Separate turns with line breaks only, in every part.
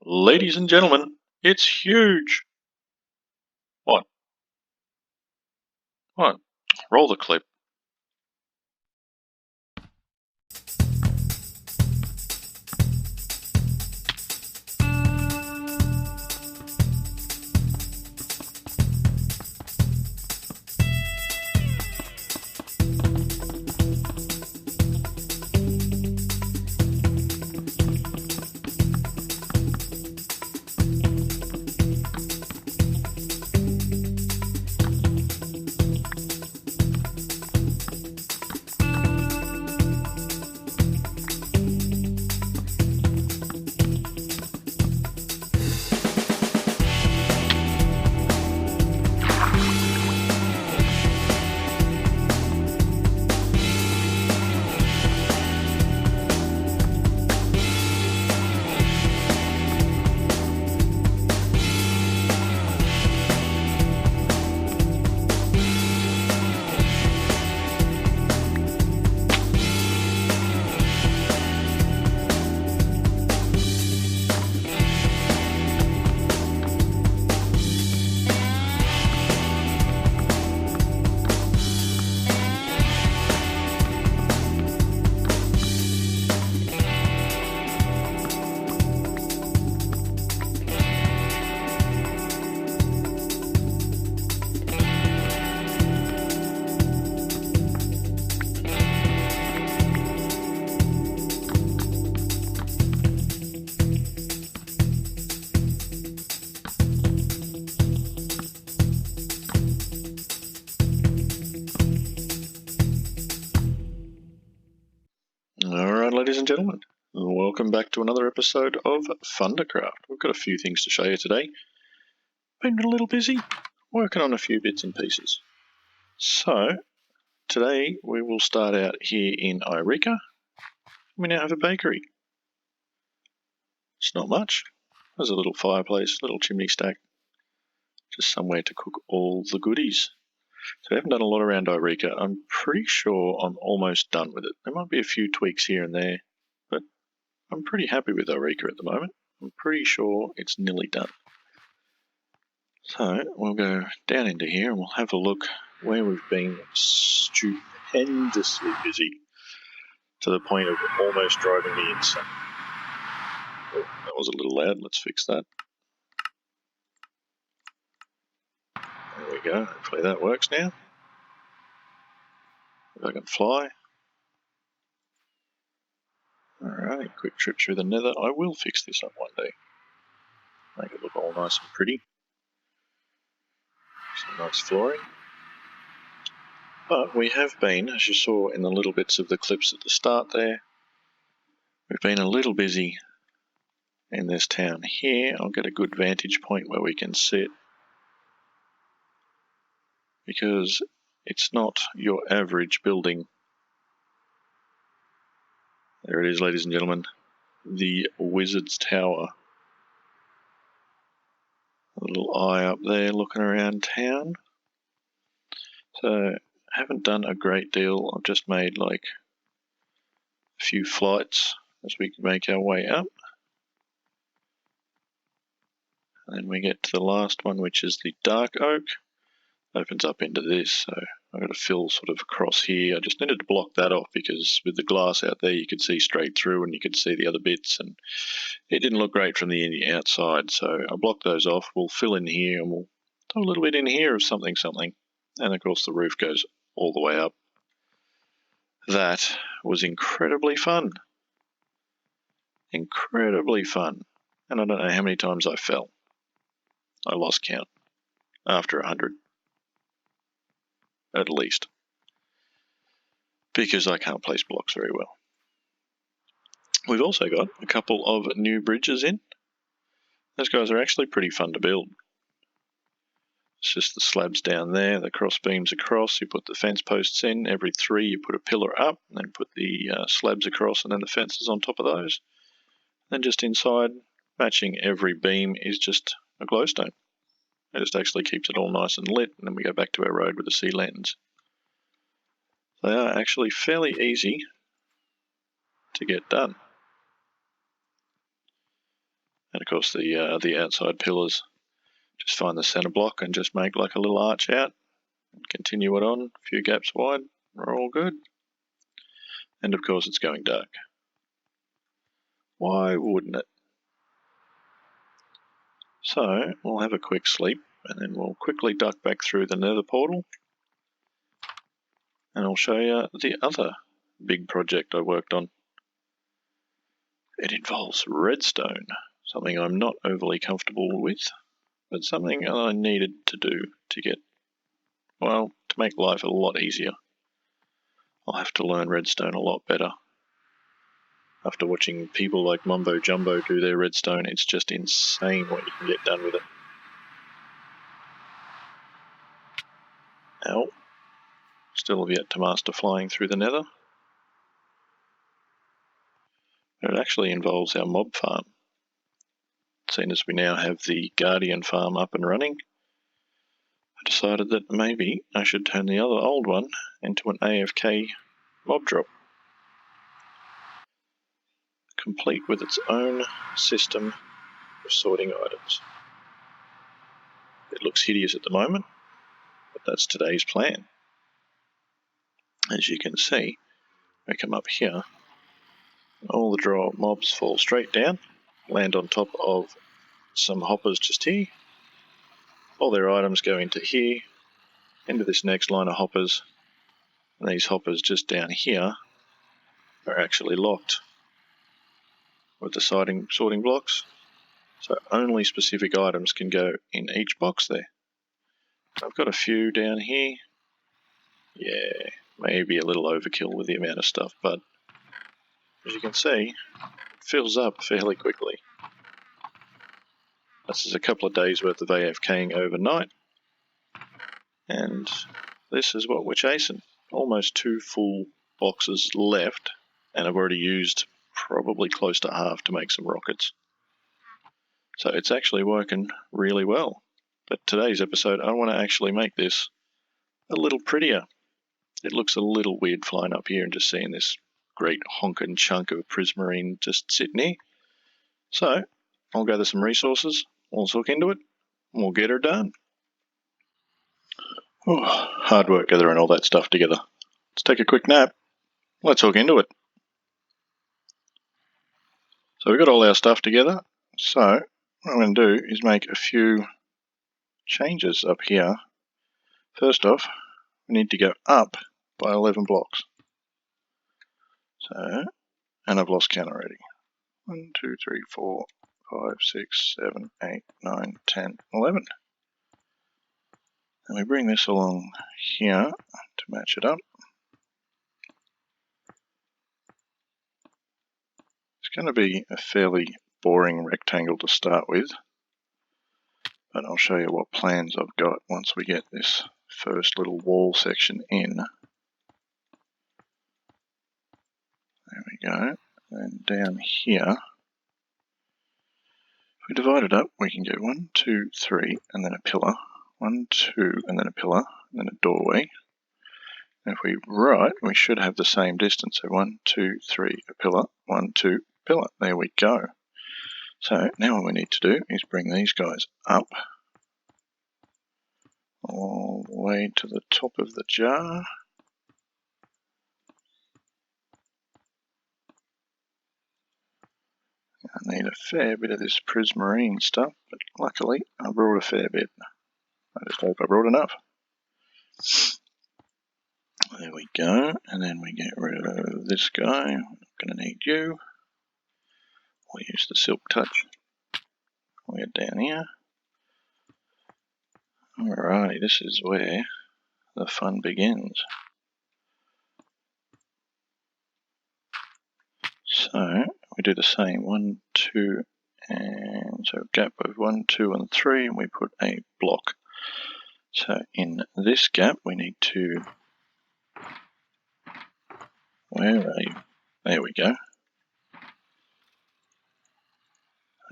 Ladies and gentlemen, it's huge! What? What? Roll the clip. Alright, ladies and gentlemen, welcome back to another episode of Fundacraft. We've got a few things to show you today. Been a little busy, working on a few bits and pieces. So, today we will start out here in Eureka. We now have a bakery. It's not much. There's a little fireplace, little chimney stack, just somewhere to cook all the goodies. So I haven't done a lot around Eureka. I'm pretty sure I'm almost done with it. There might be a few tweaks here and there, but I'm pretty happy with Eureka at the moment. I'm pretty sure it's nearly done. So we'll go down into here and we'll have a look where we've been stupendously busy to the point of almost driving me insane. Oh, that was a little loud. Let's fix that. There we go. Hopefully that works now. If I can fly. Alright, quick trip through the nether. I will fix this up one day. Make it look all nice and pretty. Some nice flooring. But we have been, as you saw in the little bits of the clips at the start there, we've been a little busy in this town here. I'll get a good vantage point where we can sit, because it's not your average building. There it is, ladies and gentlemen, the Wizard's Tower. A little eye up there looking around town. So, I haven't done a great deal. I've just made like a few flights as we make our way up. And then we get to the last one, which is the Dark Oak. Opens up into this, so I've got to fill sort of across here. I just needed to block that off because with the glass out there you could see straight through and you could see the other bits, and it didn't look great from the outside, so I blocked those off. We'll fill in here and we'll do a little bit in here of something, and of course the roof goes all the way up. That was incredibly fun. Incredibly fun. And I don't know how many times I fell. I lost count after 100. At least. Because I can't place blocks very well. We've also got a couple of new bridges in. Those guys are actually pretty fun to build. It's just the slabs down there, the cross beams across, you put the fence posts in, every 3 you put a pillar up, and then put the slabs across and then the fences on top of those. Then just inside, matching every beam is just a glowstone. It just actually keeps it all nice and lit, and then we go back to our road with the sea lanterns. They are actually fairly easy to get done. And of course the outside pillars, just find the center block and just make like a little arch out and continue it on, a few gaps wide, we're all good. And of course it's going dark. Why wouldn't it? So we'll have a quick sleep and then we'll quickly duck back through the nether portal and I'll show you the other big project I worked on. It involves redstone, something I'm not overly comfortable with, but something I needed to do to get, well, to make life a lot easier. I'll have to learn redstone a lot better. After watching people like Mumbo Jumbo do their redstone, it's just insane what you can get done with it. Ow. Still have yet to master flying through the nether. But it actually involves our mob farm. Seeing as we now have the Guardian farm up and running, I decided that maybe I should turn the other old one into an AFK mob drop, complete with its own system of sorting items. It looks hideous at the moment, but that's today's plan. As you can see, we come up here, all the draw mobs fall straight down, land on top of some hoppers just here, all their items go into here, into this next line of hoppers, and these hoppers just down here are actually locked with the sorting blocks, so only specific items can go in each box there. I've got a few down here. Yeah, maybe a little overkill with the amount of stuff, but as you can see, it fills up fairly quickly. This is a couple of days worth of AFKing overnight, and this is what we're chasing. Almost 2 full boxes left, and I've already used probably close to half to make some rockets. So it's actually working really well. But today's episode, I want to actually make this a little prettier. It looks a little weird flying up here and just seeing this great honking chunk of prismarine just sitting here. So I'll gather some resources, we'll hook into it, and we'll get her done. Oh, hard work gathering all that stuff together. Let's take a quick nap. Let's hook into it. So we've got all our stuff together. So what I'm going to do is make a few changes up here. First off, we need to go up by 11 blocks. So, and I've lost count already. 1, 2, 3, 4, 5, 6, 7, 8, 9, 10, 11. And we bring this along here to match it up. It's going to be a fairly boring rectangle to start with, but I'll show you what plans I've got once we get this first little wall section in. There we go. And down here, if we divide it up, we can go 1, 2, 3, and then a pillar. 1, 2, and then a pillar, and then a doorway. And if we write, we should have the same distance. So 1, 2, 3, a pillar, 1, 2, pillar. There we go. So now what we need to do is bring these guys up all the way to the top of the jar. I need a fair bit of this prismarine stuff, but luckily I brought a fair bit. I just hope I brought enough. There we go, and then we get rid of this guy. I'm going to need you. We'll use the silk touch. We'll get down here. Alrighty, this is where the fun begins. So we do the same 1, 2, and so gap of 1, 2, and 3, and we put a block. So in this gap, we need to. Where are you? There we go.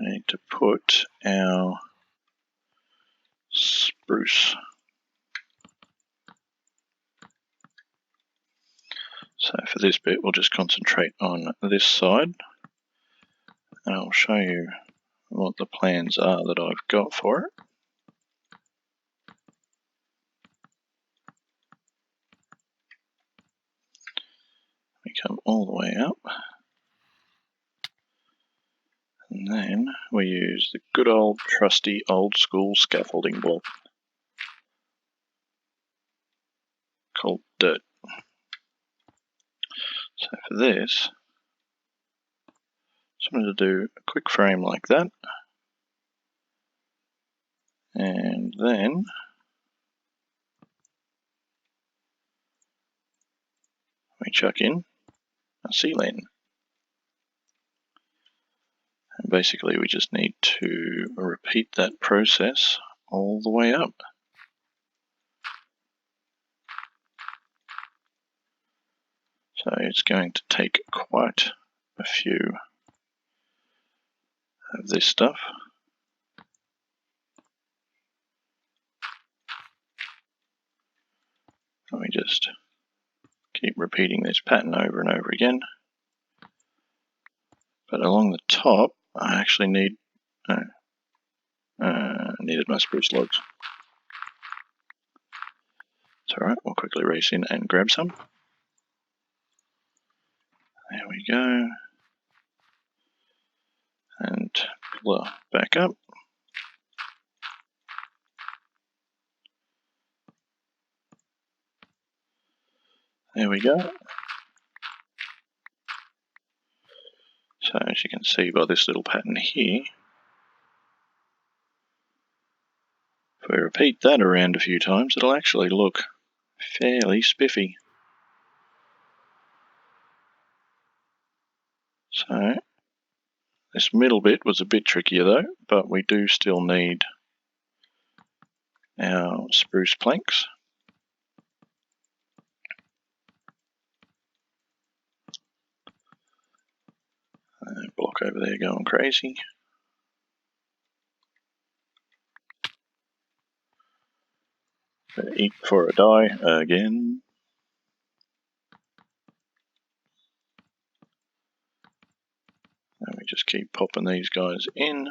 I need to put our spruce. So for this bit, we'll just concentrate on this side. And I'll show you what the plans are that I've got for it. We come all the way up, and then we use the good old trusty old school scaffolding block called dirt. So for this, just wanted to do a quick frame like that, and then we chuck in a sea lantern. And basically we just need to repeat that process all the way up. So it's going to take quite a few of this stuff. And we just keep repeating this pattern over and over again. But along the top, I actually needed my spruce logs. It's alright, we'll quickly race in and grab some. There we go. And pull back up. There we go. So as you can see by this little pattern here, if we repeat that around a few times, it'll actually look fairly spiffy. So this middle bit was a bit trickier though, but we do still need our spruce planks. Block over there going crazy. Eat before I die again. And we just keep popping these guys in.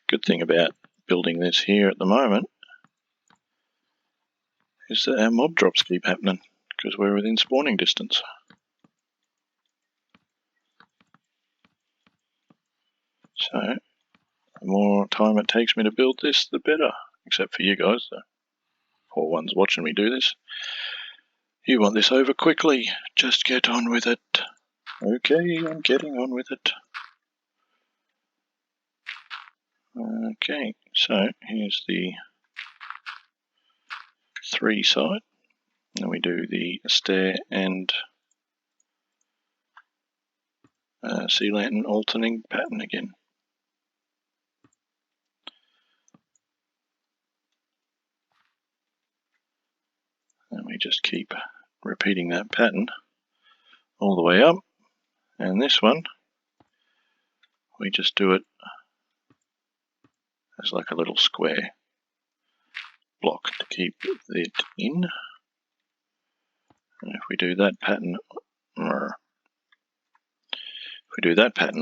Good thing about building this here at the moment is that our mob drops keep happening because we're within spawning distance. So the more time it takes me to build this, the better. Except for you guys, the poor ones watching me do this. You want this over quickly, just get on with it. Okay, I'm getting on with it. Okay, so here's the 3 side. And we do the stair and sea lantern alternating pattern again. And we just keep repeating that pattern all the way up. And this one, we just do it as like a little square block to keep it in. And if we do that pattern,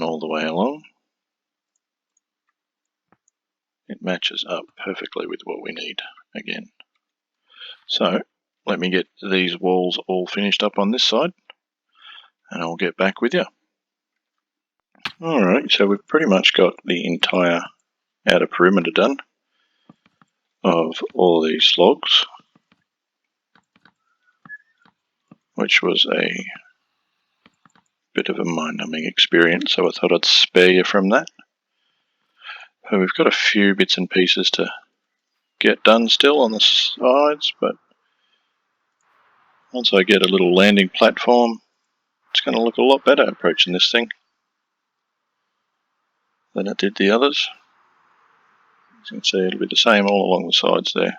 all the way along, it matches up perfectly with what we need again. So let me get these walls all finished up on this side and I'll get back with you. Alright, so we've pretty much got the entire outer perimeter done of all these logs, which was a bit of a mind-numbing experience, so I thought I'd spare you from that. So we've got a few bits and pieces to get done still on the sides, but once I get a little landing platform, it's going to look a lot better approaching this thing than it did the others. As you can see, it'll be the same all along the sides there.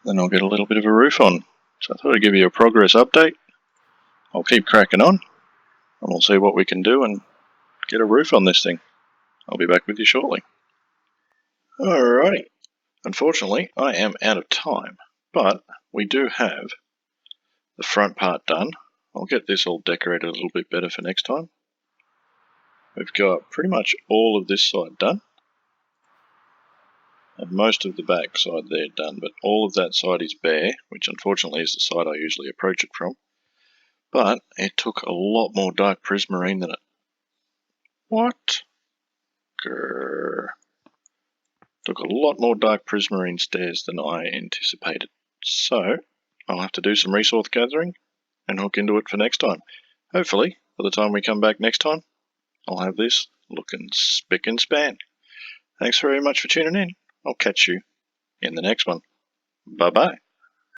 Then I'll get a little bit of a roof on. So I thought I'd give you a progress update. I'll keep cracking on, and we'll see what we can do and get a roof on this thing. I'll be back with you shortly. Alrighty. Unfortunately, I am out of time, But we do have the front part done. I'll get this all decorated a little bit better for next time. We've got pretty much all of this side done. And most of the back side there done, but all of that side is bare, which unfortunately is the side I usually approach it from. But it took a lot more dark prismarine than it... What? Grrr. Took a lot more dark prismarine stairs than I anticipated. So, I'll have to do some resource gathering and hook into it for next time. Hopefully, by the time we come back next time, I'll have this looking spick and span. Thanks very much for tuning in. I'll catch you in the next one. Bye-bye.